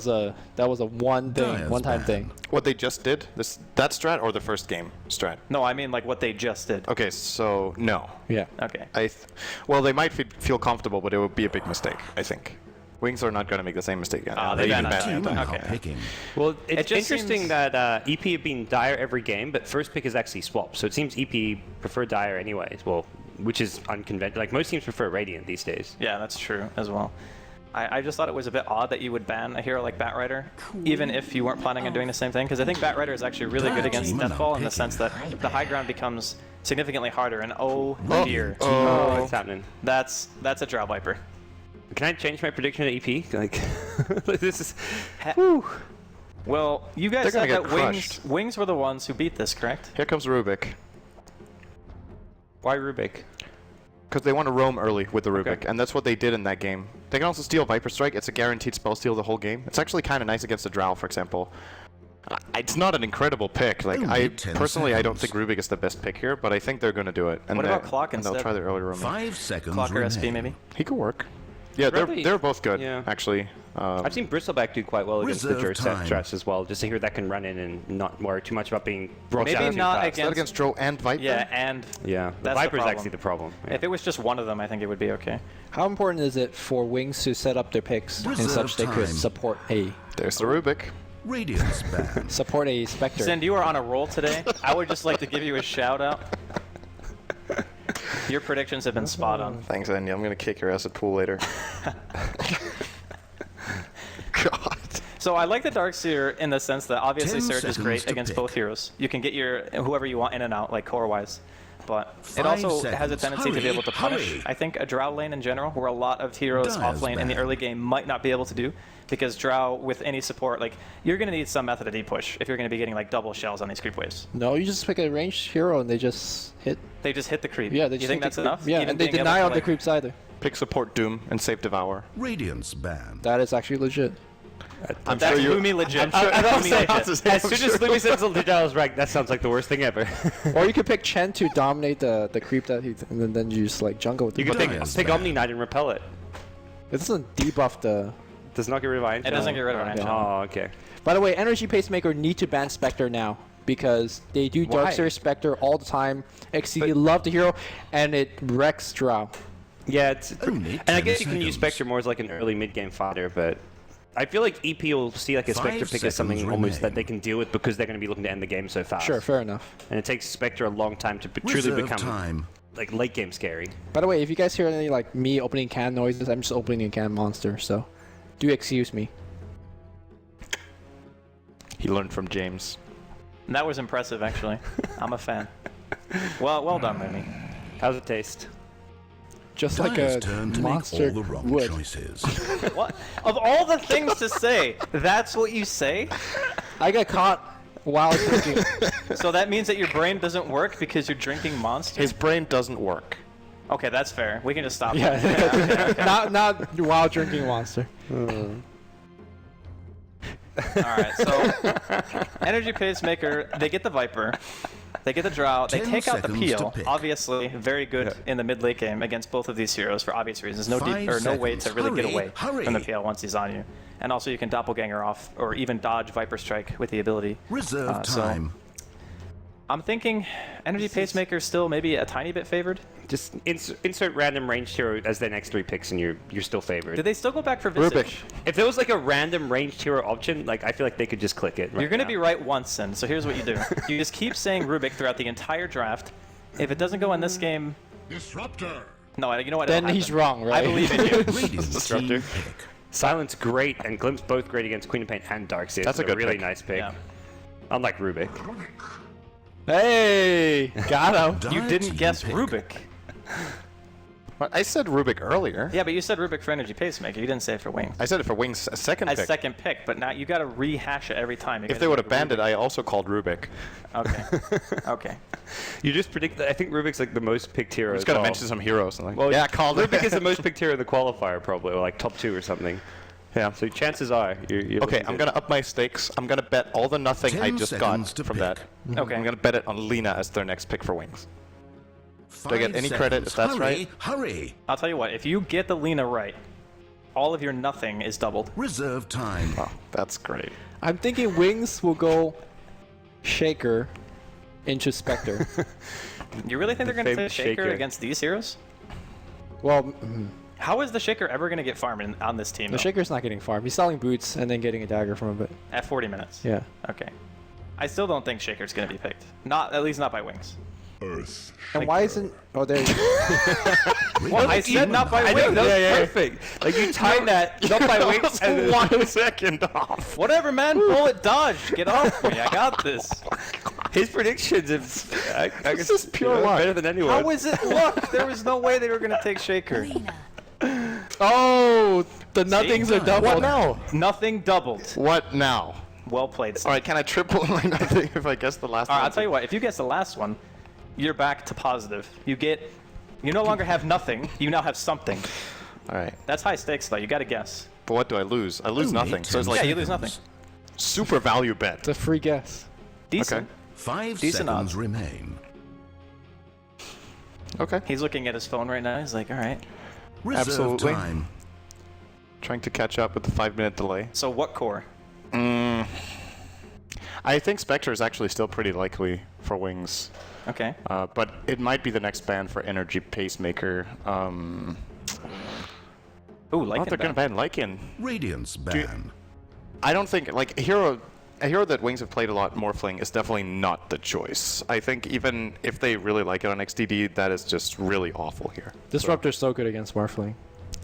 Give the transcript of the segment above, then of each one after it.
That was a one-time thing. What they just did? That strat or the first game strat? No, I mean like what they just did. Okay, so no. Yeah. Okay. Well, they might feel comfortable, but it would be a big mistake, I think. Wings are not going to make the same mistake again. They even banned banned that. Okay. Well, it's just interesting seems... that EP have been Dire every game, but first pick is actually swapped. So it seems EP prefer Dire anyways. Well, which is unconventional. Like most teams prefer Radiant these days. Yeah, that's true as well. I just thought it was a bit odd that you would ban a hero like Batrider, even if you weren't planning on doing the same thing, because I think Batrider is actually really good against Deathball in the sense that the high ground becomes significantly harder, and oh dear. Oh, what's happening? That's a Drow Viper. Can I change my prediction to EP? Like, this is... Well, you guys They're said gonna that get Wings were the ones who beat this, correct? Here comes Rubik. Why Rubik? Because they want to roam early with the Rubik, Okay. and that's what they did in that game. They can also steal Viper Strike. It's a guaranteed spell steal the whole game. It's actually kind of nice against a Drow, for example. It's not an incredible pick. Like I don't think Rubik is the best pick here, but I think they're going to do it. And What about Clock and they'll instead? try the early roaming. 5 seconds. Clock or SP maybe? He could work. Yeah, Really? they're both good, Yeah. actually. I've seen Bristleback do quite well against the Reserve time. Dress as well. Just to hear that can run in and not worry too much about being brought Maybe down too not fast. Is that against Drow and Viper? Yeah, and Yeah, the That's the Viper's problem. actually the problem. Yeah. if it was just one of them, I think it would be okay. How important is it for Wings to set up their picks in Reserve such they could time. support a There's the Rubik. Radiance ban. Spectre? Sin, you are on a roll today. I would just like to give you a shout out. Your predictions have been spot on. Thanks, Andy. I'm going to kick your ass at pool later. God. So I like the Darkseer in the sense that obviously 10 Surge is seconds great to against pick. both heroes. You can get your whoever you want in and out, like core-wise. But it 5 also has a seconds. tendency to be able to punish, Hurry. I think, a Drow lane in general, where a lot of heroes Dive off lane in the ban. early game might not be able to do. Because Drow, with any support, like, you're going to need some method of D-push if you're going to be getting, like, double shells on these creep waves. No, you just pick a ranged hero and they just hit. They just hit the creep. Yeah, they you just think hit that's the creep. enough? Yeah, Even and they being able deny to, on the like- creeps either. Pick support Doom and save Devour. Radiance ban. That is actually legit. I'm That's sure you. Lumi legit. I don't Lumi say legit. as soon as Louis says Lidl is right, that sounds like the worst thing ever. Or you could pick Chen to dominate the creep that he, and then you just like jungle with the You could Dive take ban. Omni Knight and repel it. It doesn't debuff the. Does not get rid of Iron It doesn't get rid of Iron Yeah. Channel. Oh, okay. By the way, Energy Pacemaker need to ban Spectre now because they do Why? Darkseer Spectre all the time. XCD love the hero, and it wrecks Drow. Yeah, it's Only and I 10 guess you can use seconds. Spectre more as like an early mid-game fighter, but I feel like EP will see like a 5 Spectre pick as something seconds almost that remain. they can deal with because they're going to be looking to end the game so fast. Sure, fair enough. And it takes Spectre a long time to truly Reserve become time. like late game scary. By the way, if you guys hear any like me opening can noises, I'm just opening a can monster, so do excuse me. He learned from James. That was impressive, actually. I'm a fan. Well done, Remy. How's it taste? Just like Dire's a turn to monster make all the wrong would. choices. What? Of all the things to say, that's what you say? I got caught while drinking. So that means that your brain doesn't work because you're drinking Monster? His brain doesn't work. Okay, that's fair. We can just stop Yeah, that. Okay. not while drinking monster. Alright, so Energy Pacemaker, they get the Viper, they get the Drow, they 10 take out the seconds to Peel. pick. Obviously, very good in the mid-late game against both of these heroes for obvious reasons. No 5 no way to seconds. really get Hurry, away hurry. from the Peel once he's on you. And also you can doppelganger off or even dodge Viper Strike with the ability. Reserve So time. I'm thinking Energy Pacemaker still maybe a tiny bit favored. Just insert random ranged hero as their next 3 picks, and you're still favored. Did they still go back for Visage? Rubik. If there was like a random ranged hero option, like I feel like they could just click it. Right You're going to now. be right once, and so here's what you do. You just keep saying Rubik throughout the entire draft. If it doesn't go in this game, Disruptor. no, you know what? Then it'll he's happen. wrong, right? I believe in you. Radiance Disruptor. team pick. Silence great and Glimpse both great against Queen of Pain and Darkseer. That's so a good really pick. nice pick. Yeah. Unlike Rubik. Hey, got him. You Dire didn't team guess pick. Rubik. But I said Rubik earlier. Yeah, but you said Rubik for Energy Pacemaker. You didn't say it for Wings. I said it for Wings' second As pick. second pick, but now you got to rehash it every time. If they would have banned it, I also called Rubik. Okay. Okay. You just predict that I think Rubik's like the most picked hero. Just as gotta well. mention some heroes. And like, Well, yeah, called it. Rubik is the most picked hero in the qualifier probably, or like top 2 or something. Yeah. So chances are you're Okay, looking I'm good. gonna up my stakes. I'm gonna bet all the nothing 10 I just got seconds to from pick. that. Okay. I'm gonna bet it on Lena as their next pick for Wings. Do I get 5 any credit if seconds. that's Hurry, right? Hurry. I'll tell you what. If you get the Lena right, all of your nothing is doubled. Reserve time. Oh, that's great. I'm thinking Wings will go Shaker into Spectre. You really think they're going to take famous Shaker Shaker. against these heroes? Well, How is the Shaker ever going to get farmed on this team? the though? Shaker's not getting farmed. He's selling boots and then getting a dagger from a bit. At 40 minutes. Yeah. Okay. I still don't think Shaker's going to be picked. Not at least not by Wings. And why isn't... Oh, there you go. Well, I said not by I Wings. know, that was perfect. Like you timed that not by Wings and then 1 second off. Whatever, man. Bullet dodged. Get off me. I got this. his predictions have I guess just pure luck. better than anyone. How is it? Look, there was no way they were going to take Shaker. Oh, the nothings are doubled. What now? Nothing doubled. What now? Well played. All right, can I triple my nothing if I guess the last All one? right, I'll tell you what. If you guess the last one, you're back to positive. You no longer have nothing. You now have something. All right, That's high stakes, though. You got to guess. but what do I lose? I lose Only nothing. So it's 10 like Yeah, you lose nothing. super value bet. It's a free guess. Decent. Okay. 5 Decent seconds odds. remain. Okay. He's looking at his phone right now. He's like, all right. Reserve Absolutely. time. Trying to catch up with the 5-minute delay. So what core? I think Spectre is actually still pretty likely for Wings. Okay. But it might be the next ban for Energy Pacemaker. Ooh, Oh, like they're going to ban Lycan. Radiance ban. I don't think, like, a hero that Wings have played a lot, Morphling, is definitely not the choice. I think even if they really like it on XDD, that is just really awful here. Disruptor's so good against Morphling.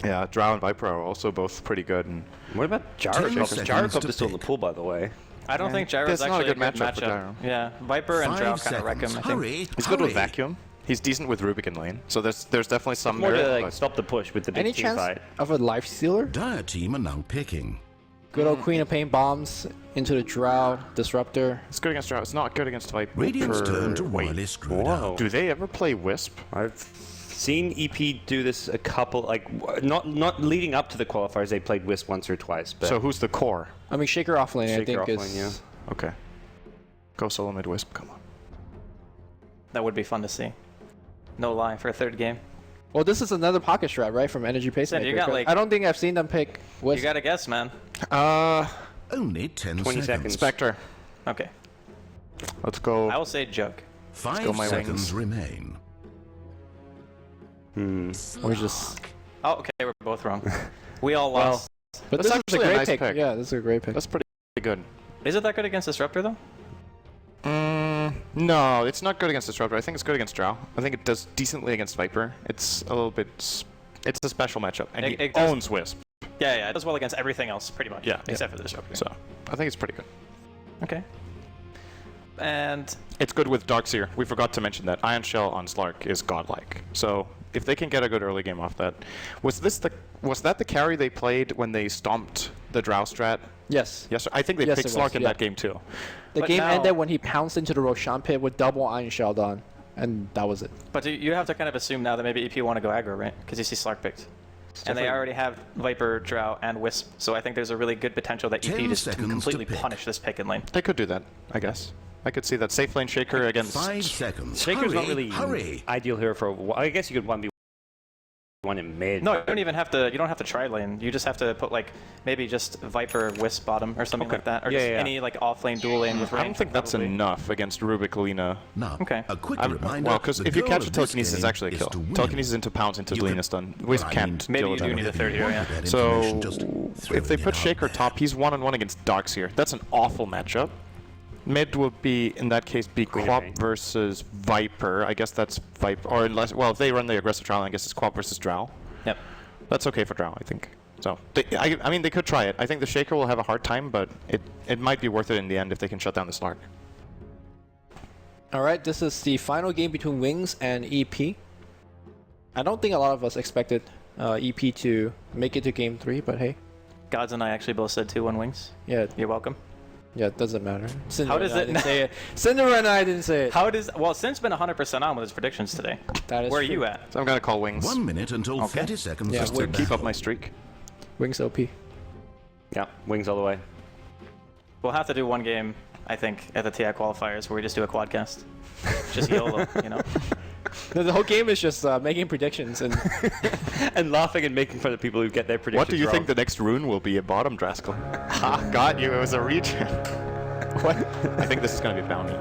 Yeah, Drow and Viper are also both pretty good. And What about 10 Gyrocup? seconds Gyrocup to is still in the pick. pool, by the way. I don't think Gyro's That's not a actually good matchup for matchup. Gyro. Yeah, Viper and 5 Drow kind of wreck him, seconds. I think. Hurry, he's good with hurry. Vacuum. He's decent with Rubik in lane. So there's definitely some More to merit. like but- stop the push with the big Any team chance fight. of a life stealer? Dire team are now picking. Good old Queen of Pain bombs into the Drow Disruptor. It's good against Drow. It's not good against Viper. Radiant's turn to Wait, royally screwed Whoa. out. do they ever play Wisp? I've seen EP do this a couple, like not leading up to the qualifiers. They played Wisp once or twice, but So who's the core? I mean, Shaker offlane, I Shaker think, offlane, is... yeah. Okay. Go solo mid Wisp. Come on. That would be fun to see. No lie, for a third game. Well, this is another pocket strat, right, from Energy Pacemaker. you got, 'cause like- I don't think I've seen them pick Wisp. You gotta guess, man. Only 10 20 seconds. seconds. Spectre. Okay. Let's go. I will say Jug. 5 go my seconds wings. remain. Or just... Oh, okay, we're both wrong. We all lost. But That's this is a actually a great nice pick. pick. Yeah, this is a great pick. That's pretty good. Is it that good against Disruptor, though? No, it's not good against Disruptor. I think it's good against Drow. I think it does decently against Viper. It's a little bit... It's a special matchup. And It he does- owns Wisp. Yeah, it does well against everything else, pretty much. Yeah. Except for the Disruptor. So, I think it's pretty good. Okay. And It's good with Darkseer. We forgot to mention that. Iron Shell on Slark is godlike. So, if they can get a good early game off that... Was that the carry they played when they stomped the Drow strat? Yes. Yes, I think they Yes, picked it was, Slark in yeah. that game too. The But game now- ended when he pounced into the Roshan pit with double Iron Shell on. And that was it. but you have to kind of assume now that maybe EP want to go aggro, right? Because you see Slark picked. And they already have Viper, Drow, and Wisp. So I think there's a really good potential that EP 10 just seconds to completely pick. punish this pick in lane. They could do that, I guess. I could see that safe lane Shaker against... 5 seconds. Shaker's hurry, not really hurry. ideal here for. I guess you could 1v1 in mid. No, you don't even have to. You don't have to try lane. You just have to put like maybe just Viper, Wisp bottom or something Okay. like that, or Yeah, just yeah. any like off lane dual lane with range. I don't think that's probably. enough against Rubik Lina. Now, Okay. a quick I'm- reminder. well, because the if you goal catch a of this telekinesis, it's game actually a is kill. to win. Telekinesis into pounds into You Lina can- stun. Wisp Well, I can't mean, Maybe deal you with do that. need a third hero, yeah. That So, information, just if they throwing put it out Shaker there. top, he's 1-on-1 against Darkseer. That's an awful matchup. Mid would be, in that case, be Queen of Quap Pain. versus Viper. I guess that's Viper. Or unless, well, if they run the aggressive trial, I guess it's Quap versus Drow. Yep. That's okay for Drow, I think. So, I mean, they could try it. I think the Shaker will have a hard time, but it might be worth it in the end if they can shut down the Slark. Alright, this is the final game between Wings and EP. I don't think a lot of us expected EP to make it to game 3, but hey. Gods and I actually both said 2-1 wings. Yeah, You're welcome. yeah, it doesn't matter. Cinder does and I it didn't say it. Cinder and I didn't say it. How does Sin's been 100% on with his predictions today. That is Where are true. you at? So I'm going to call Wings. 1 minute until Okay. 30 seconds. Yeah, is Just to the keep up battle. my streak. Wings OP. Yeah, wings all the way. We'll have to do one game, I think, at the TI qualifiers where we just do a quadcast. Just YOLO, you know? The whole game is just making predictions and and laughing and making fun of people who get their predictions What do you wrong. think the next rune will be at bottom, Draskell? Ha! Got you. It was a regen. What? I think this is going to be bounty.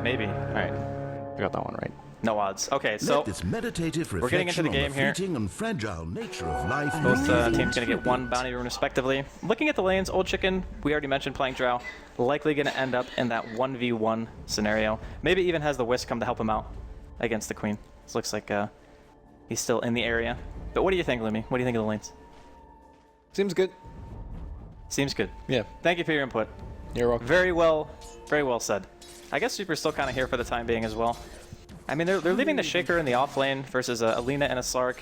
Maybe. All right. I got that one right. No odds. Okay, so Let this meditative we're getting into reflection the on game here. fleeting and fragile nature of life. both leave teams you going to get one bounty rune respectively. Looking at the lanes, Old Chicken, we already mentioned playing Drow, likely going to end up in that 1v1 scenario. Maybe even has the Wisp come to help him out against the Queen. This looks like he's still in the area. But what do you think, Lumi? What do you think of the lanes? seems good. Seems good. Yeah, Thank you for your input. you're welcome. Very well said. I guess Super's still kind of here for the time being as well. I mean, they're leaving the Shaker in the off lane versus a Alina and a Slark.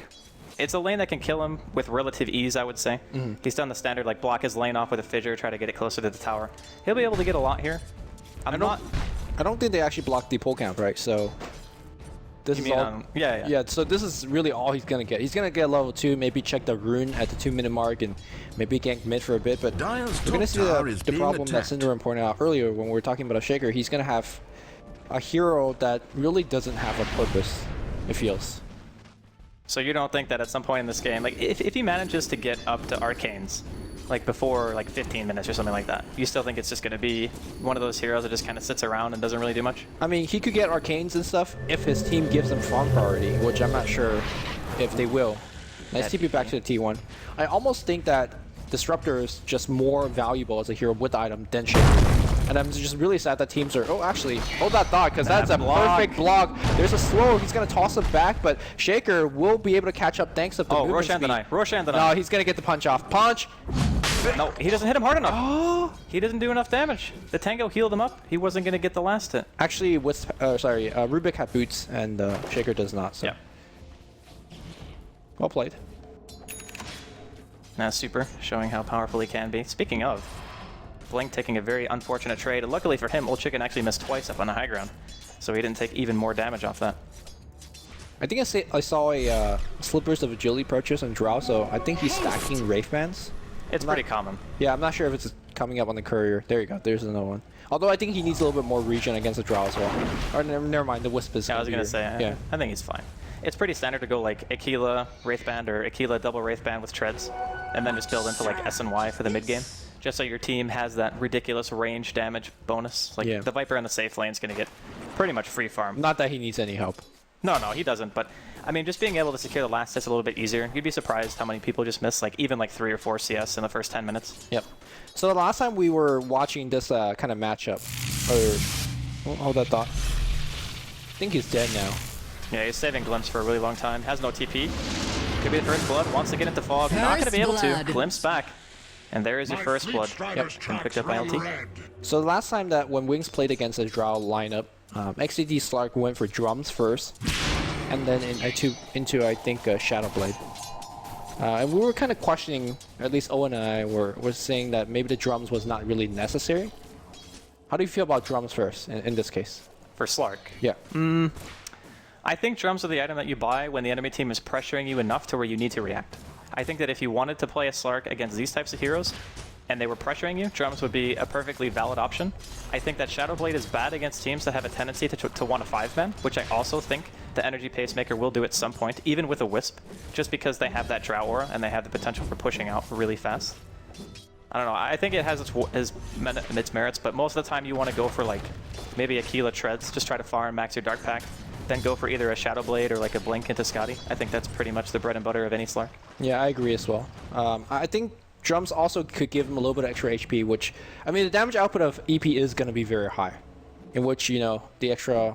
It's a lane that can kill him with relative ease, I would say. He's done the standard, like, block his lane off with a Fissure, try to get it closer to the tower. He'll be able to get a lot here. I don't think they actually blocked the pull count, right? So this is all. yeah. So this is really all he's gonna get. He's gonna get level 2, maybe check the rune at the 2-minute mark, and maybe gank mid for a bit. But Dire's we're gonna top see tower is the being problem that attacked. Cinderin pointed out earlier when we were talking about a Shaker. He's gonna have a hero that really doesn't have a purpose, it feels. So you don't think that at some point in this game, like, if he manages to get up to Arcanes, like, before, like, 15 minutes or something like that, you still think it's just going to be one of those heroes that just kind of sits around and doesn't really do much? I mean, he could get arcanes and stuff if his team gives him farm priority, which I'm not sure if they will. Let's TP back to the T1. I almost think that Disruptor is just more valuable as a hero with the item than Shaker. And I'm just really sad that teams are... Oh, actually, hold that thought, because that's a perfect block. There's a slow. He's going to toss it back, but Shaker will be able to catch up thanks to the movement Roshan speed. deny. Roshan No, deny. he's going to get the punch off. Punch! No, he doesn't hit him hard enough. He doesn't do enough damage. The Tango healed him up. He wasn't going to get the last hit. Actually, Rubik had boots, and Shaker does not. So. Yeah. Well played. Now Super, showing how powerful he can be. Speaking of, Blink taking a very unfortunate trade. Luckily for him, Old Chicken actually missed twice up on the high ground, so he didn't take even more damage off that. I think I saw a Slippers of Agility purchase on Drow, so I think he's stacking Wraith Bands. It's pretty common. Yeah, I'm not sure if it's coming up on the Courier. There you go, there's another one. Although I think he needs a little bit more regen against the Drow as well. Or never mind, the Wisp is... Yeah, I was going to say, yeah. I think he's fine. It's pretty standard to go like Aquila Wraith Band or Aquila double Wraith Band with treads, and then just build into like S and Y for the mid game, just so your team has that ridiculous range damage bonus. Like the Viper in the safe lane is going to get pretty much free farm. Not that he needs any help. No, he doesn't. But I mean, just being able to secure the last hit's a little bit easier. You'd be surprised how many people just miss like even like 3 or 4 CS in the first 10 minutes. Yep. So the last time we were watching this kind of matchup, hold that thought. I think he's dead now. Yeah, he's saving Glimpse for a really long time. Has no TP. Could be the first blood. Wants to get into fog. Not going to be able to. Glimpse back. And there is your first blood. Yep. And picked up by LT. So the last time that when Wings played against a Drow lineup, XCD Slark went for drums first, and then into I think Shadowblade. And we were kind of questioning, at least Owen and I were saying that maybe the drums was not really necessary. How do you feel about drums first in this case? For Slark. Yeah. I think drums are the item that you buy when the enemy team is pressuring you enough to where you need to react. I think that if you wanted to play a Slark against these types of heroes, and they were pressuring you, drums would be a perfectly valid option. I think that Shadowblade is bad against teams that have a tendency to want a 5-man, which I also think the Energy Pacemaker will do at some point, even with a Wisp, just because they have that Drow aura and they have the potential for pushing out really fast. I don't know, I think it has its merits, but most of the time you want to go for like maybe Aquila Treads, just try to farm, max your Dark Pack, then go for either a Shadowblade or like a Blink into Scotty. I think that's pretty much the bread and butter of any Slark. Yeah, I agree as well. I think drums also could give him a little bit of extra HP, which, I mean, the damage output of EP is going to be very high, in which, you know, the extra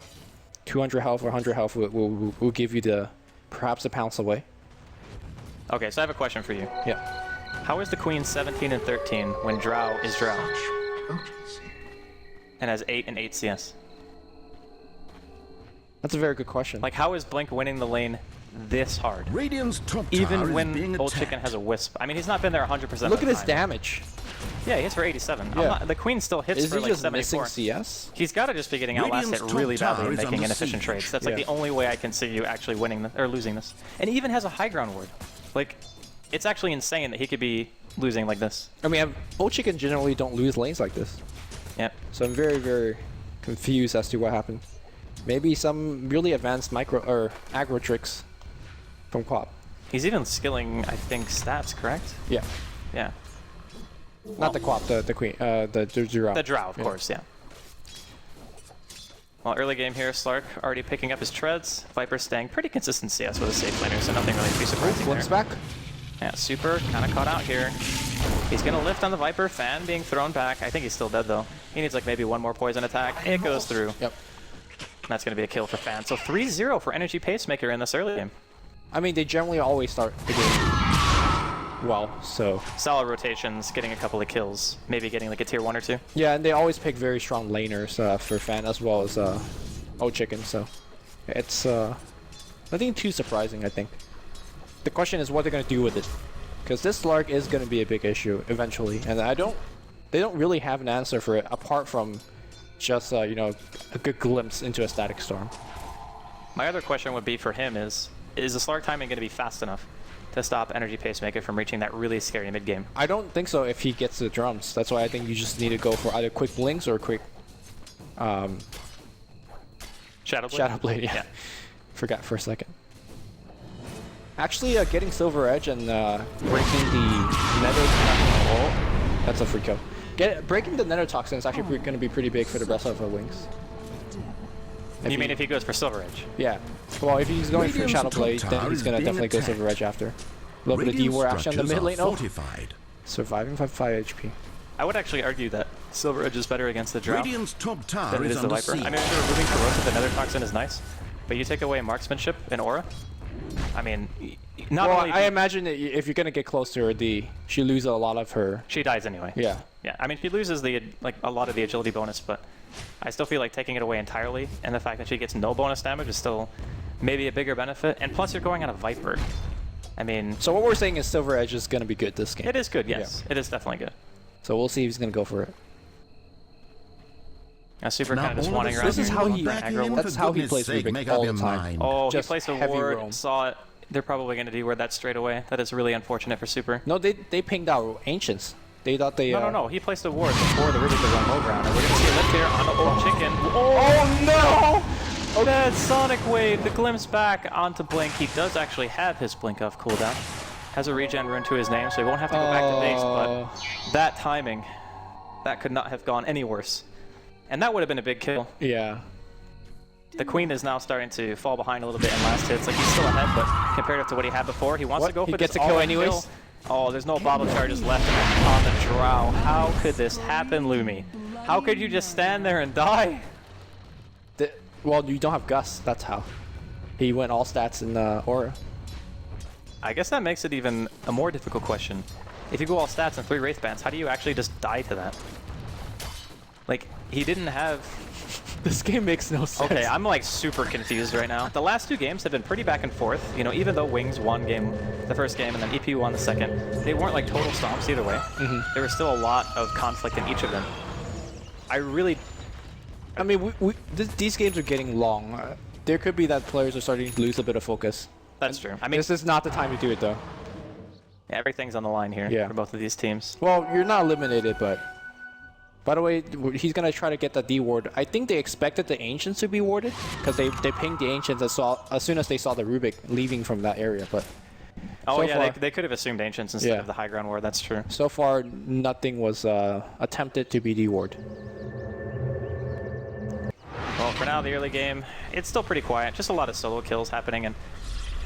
200 health or 100 health will give you perhaps a pounce away. Okay, so I have a question for you. Yeah. How is the Queen 17 and 13 when Drow is Drow? And has 8 and 8 CS? That's a very good question. Like, how is Blink winning the lane this hard? Radiant's top tower Even is when being Old attacked. Chicken has a Wisp. I mean, he's not been there 100% of the time. Look at his damage. Yeah, he hits for 87. Yeah. The Queen still hits Is for he like just 74. missing CS? He's got to just be getting outlasted Radiant's really top badly and tower is making under inefficient siege. trades. That's like Yeah. the only way I can see you actually winning or losing this. And he even has a high ground ward. Like, it's actually insane that he could be losing like this. I mean, Old Chicken generally don't lose lanes like this. Yep. So I'm very, very confused as to what happened. Maybe some really advanced micro or aggro tricks from Quap. He's even skilling, I think, stats, correct? Yeah. Yeah. Not the Quap, the Queen, the Drow. The Drow, of course, yeah. Well, early game here, Slark already picking up his treads. Viper staying pretty consistent CS with a safe laner, so nothing really too surprising Flips there. back. Yeah, Super kind of caught out here. He's going to lift on the Viper, Fan being thrown back. I think he's still dead, though. He needs like maybe one more poison attack. It goes through. Yep. That's going to be a kill for Fan. So 3-0 for Energy Pacemaker in this early game. I mean, they generally always start the game well, so... Solid rotations, getting a couple of kills. Maybe getting like a tier 1 or 2. Yeah, and they always pick very strong laners for Fan as well as O-Chicken, so... It's nothing too surprising, I think. The question is what they're going to do with it. Because this Slark is going to be a big issue eventually, and they don't really have an answer for it apart from just, you know, a good glimpse into a static storm. My other question would be for him is the Slark timing going to be fast enough to stop Energy Pacemaker from reaching that really scary mid game? I don't think so if he gets the drums. That's why I think you just need to go for either quick blinks or quick Shadow Blade? Shadow Blade, yeah. Forgot for a second. Actually, getting Silver Edge and breaking the Nether Toxin. Oh, that's a free kill. Breaking the Nether Toxin is actually going to be pretty big for the rest of her wings. You mean if he goes for Silver Edge? Yeah. Well, if he's going for Radiant's Shadow top Blade, tower then he's is going to being definitely go attacked. Silver Edge after. A little bit of Radiant D-War action in the mid structures lane. are Oh, fortified. surviving 5 HP. I would actually argue that Silver Edge is better against the Drow Radiant's top tower than it is is the under Viper. siege. I mean, if you're removing Corrosive, the Nether Toxin is nice, but you take away marksmanship and aura. I mean, not Well, only I imagine that if you're going to get close to her, she loses a lot of her... she dies anyway. Yeah. Yeah, I mean, she loses the a lot of the agility bonus, but I still feel like taking it away entirely, and the fact that she gets no bonus damage is still maybe a bigger benefit. And plus, you're going on a Viper. I mean, So what we're saying is Silver Edge is going to be good this game. it is good, yes. It is definitely good. So we'll see if he's going to go for it. Super Now kind of just all of a wandering around. This is here. how sudden he- you're back in, that's for how he goodness plays sake, Rubik make all up your the time. mind. Oh, Just he placed a heavy ward, roam. saw it. They're probably going to de-ward that straight away. That is really unfortunate for Super. No, they pinged out Ancients. They thought they... No. He placed a ward before the Rubik could run low ground. And we're going to see a lift here on the old chicken. Oh, no! That Sonic Wave, the glimpse back onto Blink. He does actually have his Blink off cooldown. Has a regen rune to his name, so he won't have to go back to base. But that timing, that could not have gone any worse. And that would have been a big kill. Yeah. The Queen is now starting to fall behind a little bit in last hits. Like, he's still ahead, but compared to what he had before, he wants What? to go He for gets this a kill all-in anyways? kill. Oh, there's no bottle charges left on the Drow. How could this happen, Lumi? How could you just stand there and die? Well, you don't have Gus. That's how. He went all stats in Aura. I guess that makes it even a more difficult question. If you go all stats and 3 Wraith Bands, how do you actually just die to that? Like, he didn't have... This game makes no sense. Okay, I'm like super confused right now. The last 2 games have been pretty back and forth. You know, even though Wings won the first game and then EP won the second, they weren't like total stomps either way. There was still a lot of conflict in each of them. I mean, these games are getting long. There could be that players are starting to lose a bit of focus. That's true. I mean, This is not the time to do it, though. everything's on the line here Yeah. for both of these teams. Well, you're not eliminated, but... By the way, he's going to try to get the D ward. I think they expected the Ancients to be warded, because they pinged the Ancients as soon as they saw the Rubik leaving from that area, but... Oh so yeah, far, they could have assumed Ancients instead Yeah. of the high ground ward. That's true. so far, nothing was attempted to be D ward. Well, for now, the early game, it's still pretty quiet. Just a lot of solo kills happening. And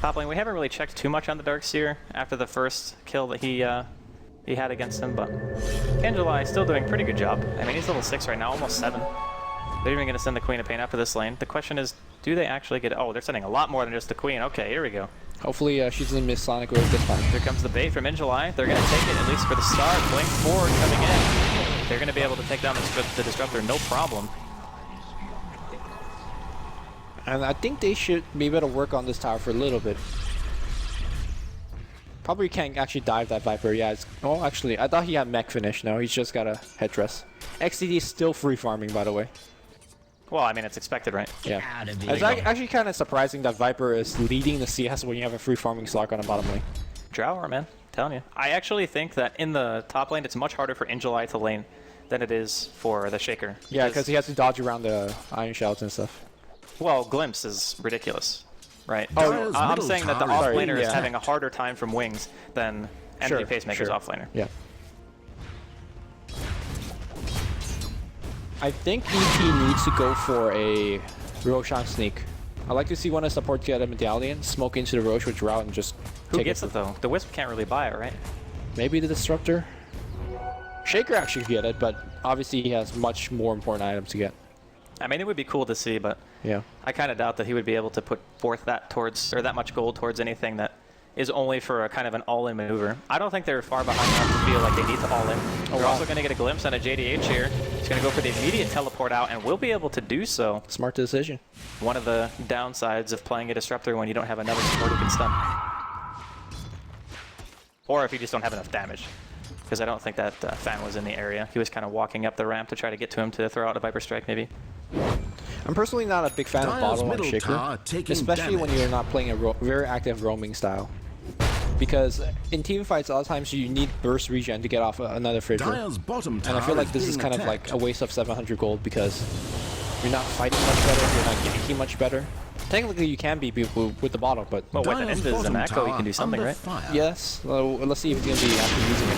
top lane, we haven't really checked too much on the Darkseer after the first kill that he had against him. But Angelai is still doing a pretty good job. I mean, he's level 6 right now, almost 7. They're even going to send the Queen of Pain after this lane. The question is, do they actually get... Oh, they're sending a lot more than just the Queen. Okay, here we go. Hopefully, she doesn't miss Sonic Wave this time. Here comes the bait from Angelai. They're going to take it, at least for the start. Blink forward coming in. They're going to be able to take down the Disruptor, no problem. And I think they should be able to work on this tower for a little bit. Probably can't actually dive that Viper. Yeah, oh, actually, I thought he had mech finish. No, he's just got a headdress. XTD is still free farming, by the way. Well, I mean, it's expected, right? Yeah. It's actually kind of surprising that Viper is leading the CS when you have a free farming Slark on the bottom lane. Drower, man. I'm telling you. I actually think that in the top lane, it's much harder for Angelai to lane than it is for the Shaker. Yeah, because he has to dodge around the Iron Shouts and stuff. Well, Glimpse is ridiculous, right? Oh, I'm saying that the off laner is yeah. having a harder time from wings than Empty Pacemaker's off laner. Yeah. I think EP needs to go for a Roshan sneak. I like to see one of the support get a medallion, smoke into the Rosh with Drought, and just Who take gets it though? The Wisp can't really buy it, right? Maybe the Disruptor. Shaker actually could get it, but obviously he has much more important items to get. I mean, it would be cool to see, but Yeah. I kind of doubt that he would be able to put forth that towards, or that much gold towards anything that is only for a kind of an all-in maneuver. I don't think they're far behind enough to feel like they need to all-in. We're wow. also going to get a glimpse on a JDH here. He's going to go for the immediate teleport out, and will be able to do so. Smart decision. One of the downsides of playing a Disruptor when you don't have another support who can stun. Or if you just don't have enough damage. Because I don't think that Fan was in the area. He was kind of walking up the ramp to try to get to him to throw out a Viper Strike, maybe. I'm personally not a big fan of Dire's Bottle on middle tower Shaker, taking especially when damage. you're not playing a very active roaming style. Because in team fights, a lot of times you need burst regen to get off another fissure. Dire's bottom tower And I feel like this is being kind of like attacked. a waste of 700 gold because you're not fighting much better, you're not ganking much better. Technically, you can be with the bottle, but Well, with an Dire's Invis and bottom Echo, you tower can do something, under right? fire. yes. Let's see if he's going to be actually using it.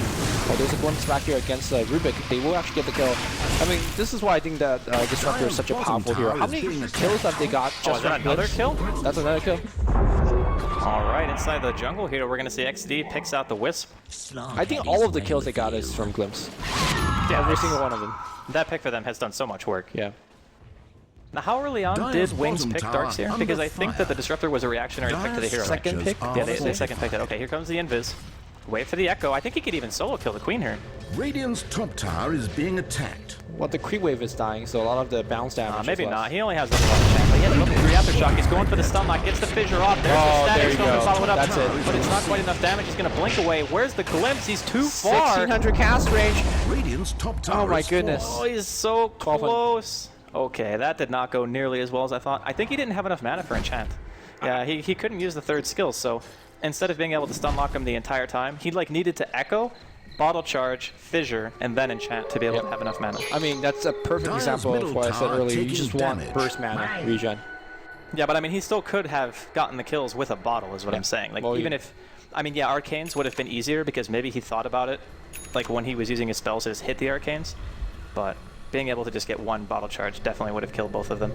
Oh, there's a glimpse back here against Rubik. They will actually get the kill. I mean, this is why I think that Disruptor is such a powerful hero. How many kills have they got Oh, just is that from another Glimpse? kill? That's another kill. All right, inside the jungle here, we're going to see XD picks out the Wisp. I think all of the kills they got is from Glimpse. Yeah, Every single one of them. that pick for them has done so much work. Yeah. Now, how early on Dire's did Wings bottom pick tower Darks here? under Because I think fire. that the Disruptor was a reactionary pick to the hero. Second Structures pick? are Yeah, they full. second picked it. Okay, here comes the Invis. Wait for the Echo. I think he could even solo kill the Queen here. Radiant's top tower is being attacked. Well, the creep wave is dying, so a lot of the bounce damage. Maybe is less. not. He only has a lot of chance. But he has to go for the Aftershock. He's going for the stun lock. Gets the fissure off. There's Oh, the there static you stone go. to follow it up. That's it. But it's not quite enough damage. He's going to blink away. Where's the glimpse? He's too far. 1600 cast range. Radiant's top tower Oh my is goodness. Oh, fallen. he's so 1200. close. Okay, that did not go nearly as well as I thought. I think he didn't have enough mana for enchant. Yeah, he couldn't use the third skill, so instead of being able to stun lock him the entire time, he like needed to echo, bottle charge, fissure, and then enchant to be able to have enough mana. I mean, that's a perfect Dire's example of middle what I said tower earlier. You taking just want damage. burst mana regen. Yeah, but I mean, he still could have gotten the kills with a bottle, is what I'm saying. Like, Well, even if, I mean, yeah, Arcanes would have been easier because maybe he thought about it, like when he was using his spells to just hit the Arcanes, but being able to just get one bottle charge definitely would have killed both of them.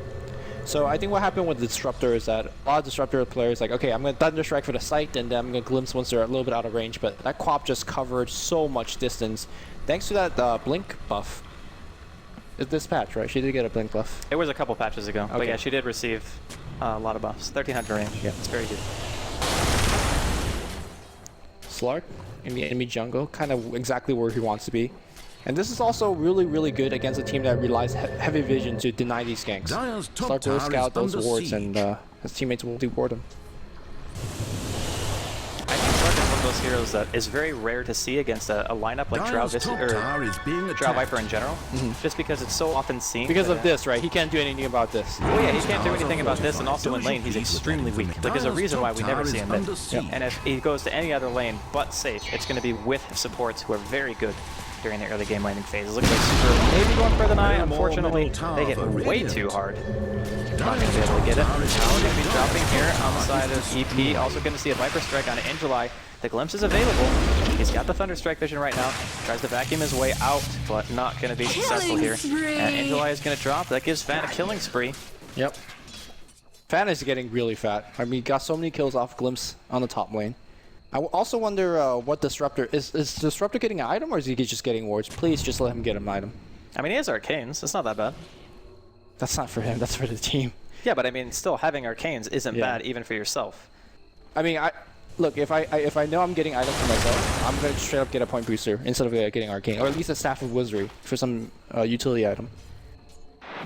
So I think what happened with the Disruptor is that a lot of Disruptor players like, okay, I'm going to Thunder Strike for the sight, and then I'm going to Glimpse once they're a little bit out of range, but that Quap just covered so much distance. Thanks to that Blink buff. It's this patch, right? She did get a Blink buff. It was a couple patches ago, but Okay. yeah, she did receive a lot of buffs. 1300 range, Yeah. it's very good. Slark in the enemy jungle, kind of exactly where he wants to be. And this is also really, really good against a team that relies heavy vision to deny these ganks. Dire's top Slark will tower scout is those under wards, siege. and his teammates will deward him. I think Slark is one of those heroes that is very rare to see against a lineup like Drow, Dire's top or tower is being Drow attacked. Viper in general, just because it's so often seen. Because that- of this, right? He can't do anything about this. Oh yeah, he can't do anything about this, and also in lane he's extremely weak. Like there's a reason why we never see him mid. And if he goes to any other lane but safe, it's going to be with supports who are very good during the early game laning phases. Looks like Super maybe going for the 9. Unfortunately, they hit way too hard. Not going to be able to get it. Now we're going to be dropping here on the side of EP. Also going to see a Viper Strike on Angelai. The Glimpse is available. He's got the Thunder Strike vision right now. Tries to vacuum his way out, but not going to be successful here. And Angelai is going to drop. That gives Fan a killing spree. Yep. Fan is getting really fat. I mean, he got so many kills off Glimpse on the top lane. I also wonder what Disruptor is Disruptor getting an item, or is he just getting wards? Please just let him get an item. I mean, he has Arcanes. It's not that bad. That's not for him. That's for the team. Yeah, but I mean, still having Arcanes isn't Yeah. bad even for yourself. I mean, look, if I know I'm getting items for myself, I'm gonna straight up get a point booster instead of getting Arcane, or at least a Staff of Wizardry for some utility item.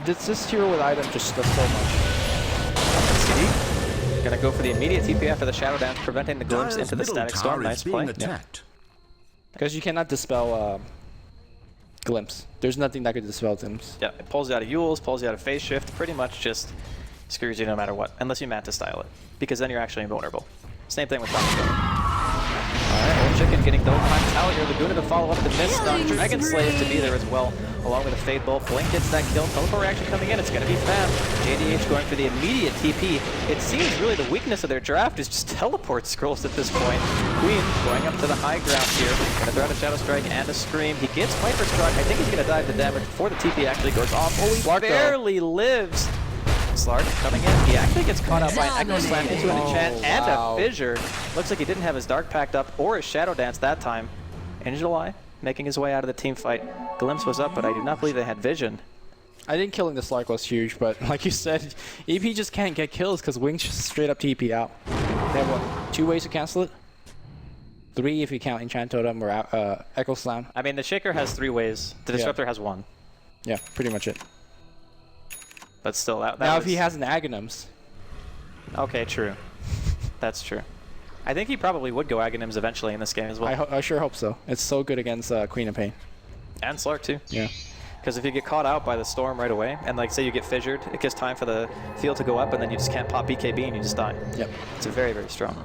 This hero with item just does so much. CD, gonna go for the immediate TP after the Shadow Dance, preventing the Glimpse Dire's into the middle Static tower Storm. is Nice being play. attacked. Because you cannot dispel Glimpse. There's nothing that could dispel Glimpse. Yeah, it pulls you out of Yules, pulls you out of Phase Shift, pretty much just screws you no matter what, unless you Manta style it, because then you're actually invulnerable. Same thing with Dr. Alright, Old Chicken getting double time out here. Laguna to follow up the miss stun. Dragon Slave to be there as well, along with a Fade Bolt. Blink gets that kill. Teleport reaction coming in. It's going to be Fam. JDH going for the immediate TP. It seems really the weakness of their draft is just teleport scrolls at this point. Queen going up to the high ground here. Going to throw out a Shadow Strike and a Scream. He gets Viper Struck. I think he's going to dive the damage before the TP actually goes off. Oh, he barely lives. Slark coming in. He actually gets caught out by an Echo Slam into an enchant and a fissure. Looks like he didn't have his Dark packed up or his Shadow Dance that time. Angelai making his way out of the team fight. Glimpse was up, but I do not believe they had vision. I think killing the Slark was huge, but like you said, EP just can't get kills because Wings just straight up TP out. They have what, 2 ways to cancel it? 3 if you count Enchant Totem or Echo Slam. I mean, the Shaker has 3 ways. The Disruptor has 1. Yeah, pretty much it. But still, that now was... if he has an Aghanims. Okay, true. That's true. I think he probably would go Aghanims eventually in this game as well. I sure hope so. It's so good against Queen of Pain. And Slark too. Yeah. Because if you get caught out by the Storm right away, and like say you get fissured, it gives time for the field to go up, and then you just can't pop BKB and you just die. Yep. It's very, very strong.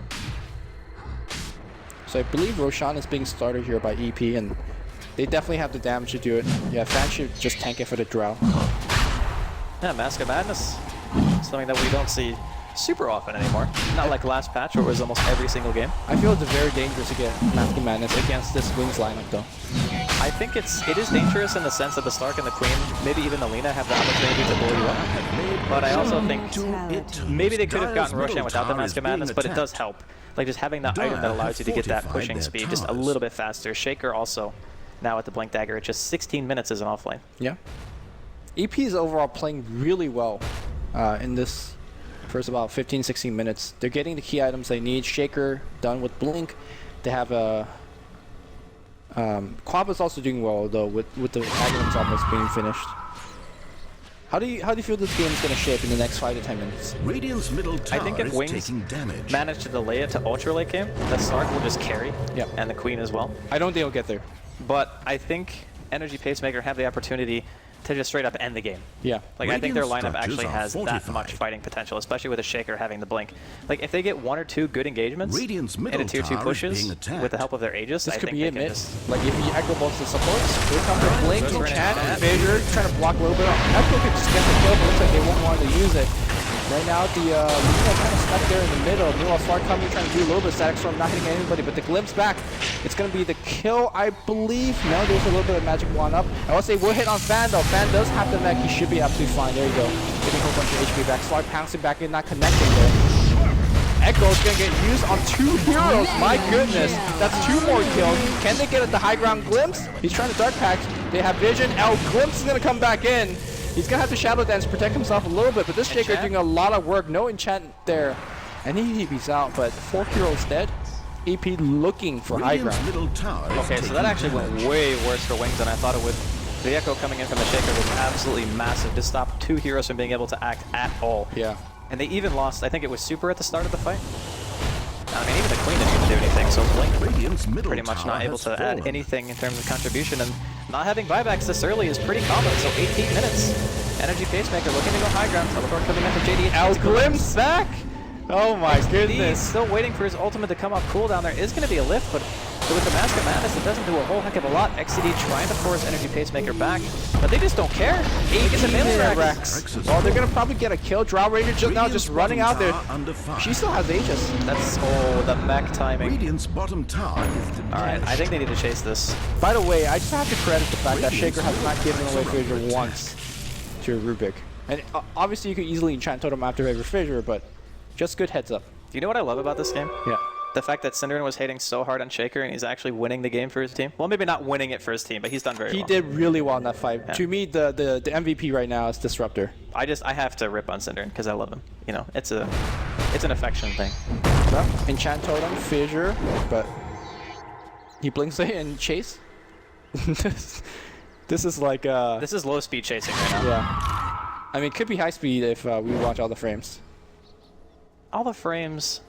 So I believe Roshan is being started here by EP, and they definitely have the damage to do it. Yeah, Fan should just tank it for the Drow. Yeah, Mask of Madness. Something that we don't see super often anymore. Not like last patch where it was almost every single game. I feel it's very dangerous to get Mask of Madness against this Wings lineup though. I think it is dangerous in the sense that the Stark and the Queen, maybe even the Lina, have the opportunity to blow you up. But I also think maybe they could have gotten Roshan without the Mask of Madness, but it does help. Like just having that item that allows you to get that pushing speed just a little bit faster. Shaker also now with the Blink Dagger at just 16 minutes as an offlane. Yeah. EP is overall playing really well in this first about 15-16 minutes. They're getting the key items they need. Shaker done with Blink. They have a... Quab is also doing well though with the Aghanims almost being finished. How do you feel this game is going to shape in the next 5 to 10 minutes? Radiant's middle tower I think if is Wings taking damage. manage to delay it to ultra late game, the Stark will just carry, and the Queen as well. I don't think he'll get there. But I think Energy Pacemaker have the opportunity to just straight up end the game. Yeah. Like I think their Radiant lineup actually has structures are that much fighting potential, especially with a Shaker having the Blink. Like if they get 1 or 2 good engagements Radiant's into middle tier 2 tower is pushes being attacked. with the help of their Aegis, This I could think be they it can mid. just... Like if you echo both the supports, here comes the Blink, Goes for an Enchant, enchant. Fissure, trying to block a little bit. Echo could just get the kill, but looks like they won't want to use it. Right now, the Luna kind of stuck there in the middle. Meanwhile, Slark coming, trying to do a little bit of Static Storm, not hitting anybody, but the Glimpse back. It's going to be the kill, I believe. No, there's a little bit of Magic Wand up. I will say we'll hit on Fan, though. Fan does have the mech. He should be absolutely fine. There you go. Getting a whole bunch of HP back. Slark pouncing back in, not connecting there. Echo is going to get used on 2 heroes. My goodness. That's 2 more kills. Can they get at the high ground Glimpse? He's trying to Dark Pact. They have Vision. Glimpse is going to come back in. He's going to have to Shadow Dance to protect himself a little bit, but this Shaker doing a lot of work. No enchant there. And he TP's out, but 4 heroes dead. EP looking for high ground. Middle tower is Okay, so that actually went way worse for Wings than I thought it would. The Echo coming in from the Shaker was absolutely massive to stop 2 heroes from being able to act at all. Yeah. And they even lost, I think it was Super at the start of the fight. I mean, even the Queen didn't even do anything, so Blink pretty much not able to add anything in terms of contribution, and not having buybacks this early is pretty common, so 18 minutes. Energy Pacemaker looking to go high ground, Teleport coming in for JD. Glimpse back! Oh my goodness. He's still waiting for his ultimate to come off cooldown. There is going to be a lift, but with the Mask of Madness, it doesn't do a whole heck of a lot. XCD trying to force Energy Pacemaker back, but they just don't care. He gets a melee Rex. Oh, they're going to probably get a kill. Drow Ranger just running out there. She still has Aegis. That's, the mech timing. Radiant's bottom tower is demolished. Alright, I think they need to chase this. By the way, I just have to credit the fact that Shaker has not given away Fissure once to Rubik. And obviously you could easily enchant Totem after every Fissure, but just good heads up. Do you know what I love about this game? Yeah. The fact that Synderen was hating so hard on Shaker and he's actually winning the game for his team. Well, maybe not winning it for his team, but he's done very well. He did really well in that fight. Yeah. To me, the MVP right now is Disruptor. I have to rip on Synderen because I love him. You know, it's an affection thing. Well, enchant Totem, Fissure, but he blinks it and chase. This is like This is low speed chasing right now. yeah. I mean, it could be high speed if we watch all the frames. All the frames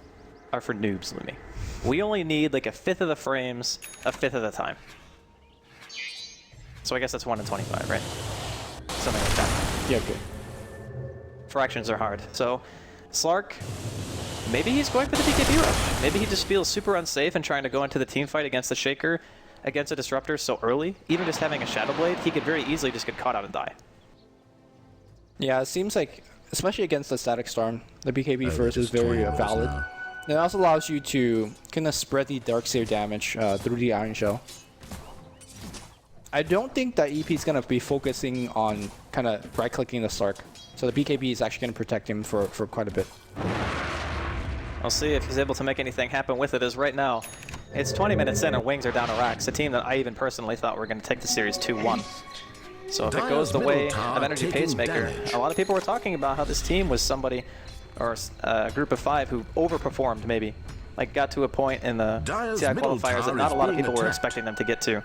are for noobs, Lumi. We only need like 1/5 of the frames, 1/5 of the time. So I guess that's 1 in 25, right? Something like that. Yeah, good. Fractions are hard. So Slark, maybe he's going for the BKB rush. Maybe he just feels super unsafe and trying to go into the team fight against the Shaker against a Disruptor so early, even just having a Shadow Blade, he could very easily just get caught out and die. Yeah, it seems like, especially against the Static Storm, the BKB first is very valid. It also allows you to kind of spread the Darkseer damage through the Iron Shell. I don't think that EP is going to be focusing on kind of right-clicking the Slark. So the BKB is actually going to protect him for quite a bit. We'll see if he's able to make anything happen with it, as right now, it's 20 minutes in and Wings are down to Rax, a team that I even personally thought were going to take the series 2-1. So if it goes the way of Energy Pacemaker, a lot of people were talking about how this team was somebody, or a group of 5 who overperformed maybe. Like got to a point in the TI qualifiers that not a lot of people were expecting them to get to.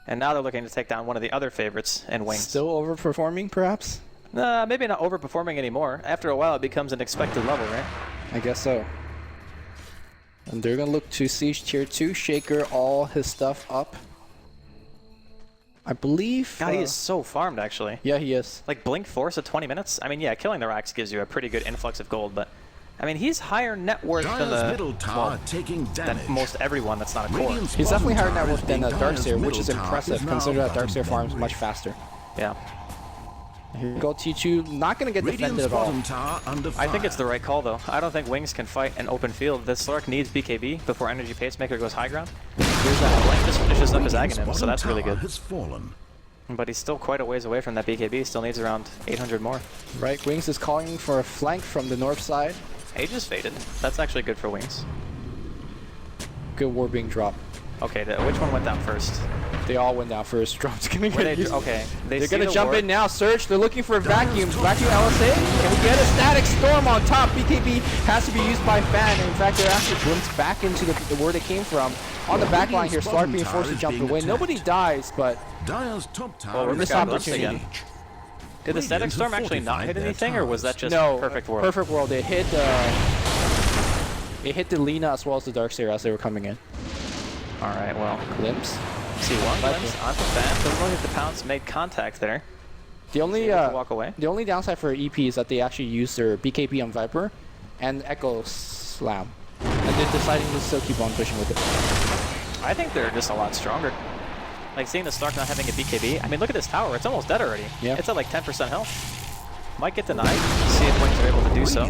And now they're looking to take down one of the other favorites in Wings. Still overperforming, perhaps? Maybe not overperforming anymore. After a while, it becomes an expected level, right? I guess so. And they're going to look to Siege Tier 2, Shaker all his stuff up. I believe... God, he is so farmed, actually. Yeah, he is. Like, Blink Force at 20 minutes? I mean, yeah, killing the Rax gives you a pretty good influx of gold, but... I mean, he's higher net worth than than most everyone that's not a core. He's definitely higher net worth than Darkseer, which is impressive, considering that Darkseer farms much faster. Yeah. Here we go, T2, not going to get defended at all. I think it's the right call, though. I don't think Wings can fight an open field. This Slark needs BKB before Energy Pacemaker goes high ground. Here's that Blink just finishes up his Aghanim, so that's really good. But he's still quite a ways away from that BKB. Still needs around 800 more. Right, Wings is calling for a flank from the north side. Aegis faded. That's actually good for Wings. Good war being dropped. Okay, which one went down first? They all went down first. Drop's gonna get used. Okay, they're gonna jump in now. Surge. They're looking for a vacuum. Vacuum LSA. Can we get a static storm on top? BKB has to be used by Fan. In fact, they're actually glimpsed back into where they came from. On the back line here, Slark being forced to jump away. Nobody dies, but we're missed opportunity. Did the static storm actually not hit anything, or was that just perfect world? Perfect world. It hit the Lina as well as the Darkseer as they were coming in. All right, well, glimpse. See one glimpse onto Fan. Doesn't look like the Pounce made contact there. The only walk away. The only downside for EP is that they actually use their BKB on Viper and Echo Slam, and they're deciding to still keep on pushing with it. I think they're just a lot stronger. Like seeing the Slark not having a BKB. I mean, look at this tower. It's almost dead already. Yeah. It's at like 10% health. Might get denied. See if Wings are able to do so.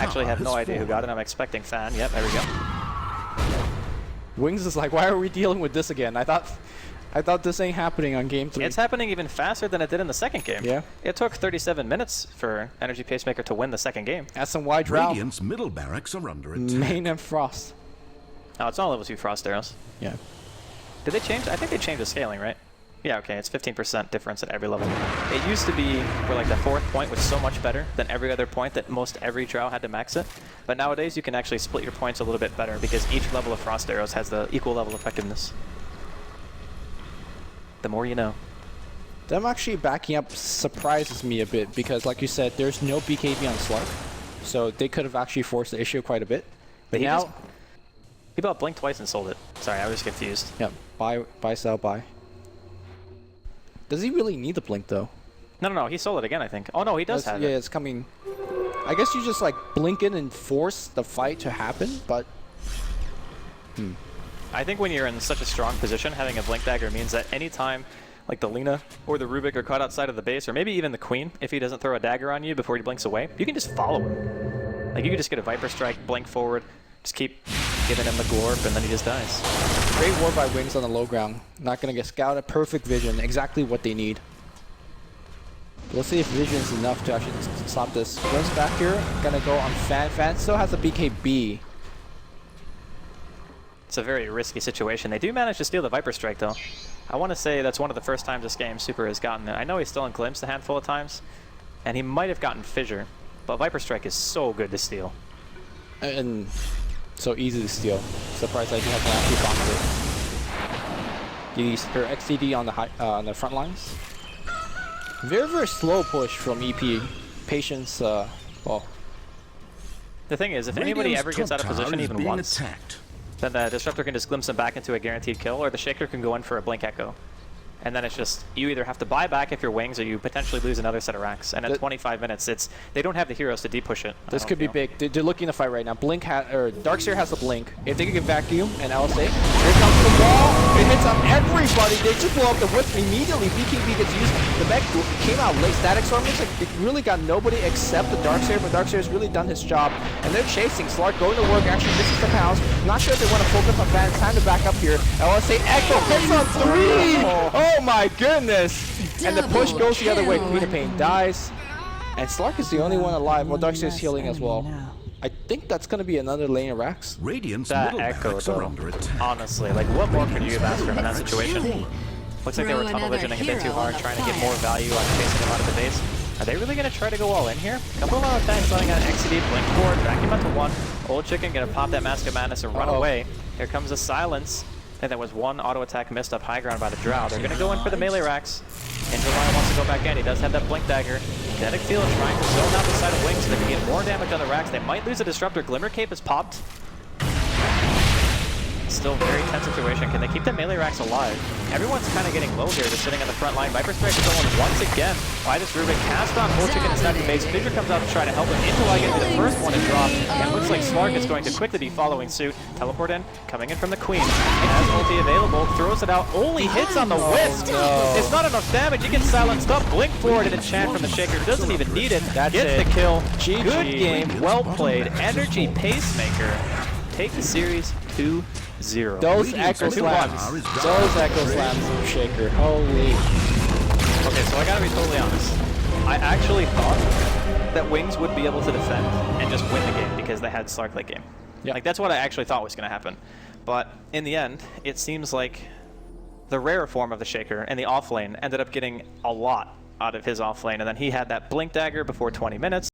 Actually have no idea who got it. I'm expecting Fan. Yep, there we go. Wings is like, why are we dealing with this again? I thought this ain't happening on game 3. It's happening even faster than it did in the second game. Yeah. It took 37 minutes for Energy Pacemaker to win the second game. That's some wide route. Radiant's middle barracks are under attack. Main and Frost. Oh, it's all level 2 Frost arrows. Yeah. Did they change? I think they changed the scaling, right? Yeah, okay, it's 15% difference at every level. It used to be where like the 4th point was so much better than every other point that most every drow had to max it. But nowadays you can actually split your points a little bit better because each level of Frost arrows has the equal level effectiveness. The more you know. Them actually backing up surprises me a bit because, like you said, there's no BKB on Slark. So they could have actually forced the issue quite a bit. But now... He bought Blink twice and sold it. Sorry, I was confused. Yeah, buy, sell, buy. Does he really need the Blink, though? No, he sold it again, I think. Oh, no, he does have it. Yeah, it's coming. I guess you just, like, blink in and force the fight to happen, but... I think when you're in such a strong position, having a Blink Dagger means that anytime, like, the Lina or the Rubik are caught outside of the base, or maybe even the Queen, if he doesn't throw a dagger on you before he blinks away, you can just follow him. Like, you can just get a Viper Strike, blink forward, just keep giving him the glorp, and then he just dies. Great war by Wings on the low ground. Not going to get scouted. Perfect vision. Exactly what they need. Let's see if vision is enough to actually stop this. Glimpse back here. Going to go on Fan. Fan still has a BKB. It's a very risky situation. They do manage to steal the Viper Strike, though. I want to say that's one of the first times this game Super has gotten it. I know he's still in Glimpse a handful of times, and he might have gotten Fissure, but Viper Strike is so good to steal. And so easy to steal. Surprised that he hasn't actually boxed it. Used her XCD on the front lines. Very, very slow push from EP. Patience, well. The thing is, if anybody ever gets out of position even once, then the Disruptor can just glimpse him back into a guaranteed kill, or the Shaker can go in for a Blink Echo. And then it's just, you either have to buy back if you're wings, or you potentially lose another set of racks. And at 25 minutes, they don't have the heroes to deep push it. This could be big. They're looking to fight right now. Darkseer has the blink. If they can get vacuum and LSA, here comes the wall. It hits on everybody. They just blow up the whip immediately. BKB gets used. The mech came out late. Static Storm looks like it really got nobody except the Darkseer, but Darkseer's really done his job. And they're chasing. Slark going to work, actually misses the pounds. Not sure if they want to focus on that. It's time to back up here. LSA Echo hits on 3! Oh my goodness! And the push goes the other way. Queen of Pain dies. And Slark is the only one alive. Well, Darkseer's healing as well. I think that's going to be another lane of racks. Radiant's That middle Echo, barracks are though, under attack. honestly, like, what more could you have asked from in that situation? Looks like they were tunnel visioning a bit too hard, trying to get more value on chasing him out of the base. Are they really going to try to go all in here? A couple of auto attacks letting out XCD, blink forward, back him up to 1. Old Chicken going to pop that Mask of Madness and run away. Here comes a silence. And there was one auto attack missed up high ground by the Drow. They're going to go in for the melee racks. Injury wants to go back in. He does have that blink dagger. Kinetic Field trying to zone out the side of Wings so they can get more damage on the racks. They might lose a Disruptor. Glimmer Cape is popped. Still very tense situation. Can they keep the melee racks alive? Everyone's kind of getting low here. They're sitting on the front line. Viper Strike is going once again by this Rubik. Cast on Old Chicken inside the base. Fissure comes out to try to help him. Interlag into the first one to drop. And it looks like Slark is going to quickly be following suit. Teleport in, coming in from the Queen. Has ulti available, throws it out, only hits on the Wisp. It's not enough damage. He gets silenced up. Blink forward and enchant from the Shaker. Doesn't even need it. Gets the kill. GG. Good game. Well played. Energy Pacemaker. Take the series 2-0. Those Echo Slams. Those Echo Slams from Shaker. Holy. Okay, so I gotta be totally honest. I actually thought that Wings would be able to defend and just win the game because they had Slark late game. Yeah. Like, that's what I actually thought was gonna happen. But in the end, it seems like the rare form of the Shaker and the offlane ended up getting a lot out of his offlane, and then he had that blink dagger before 20 minutes.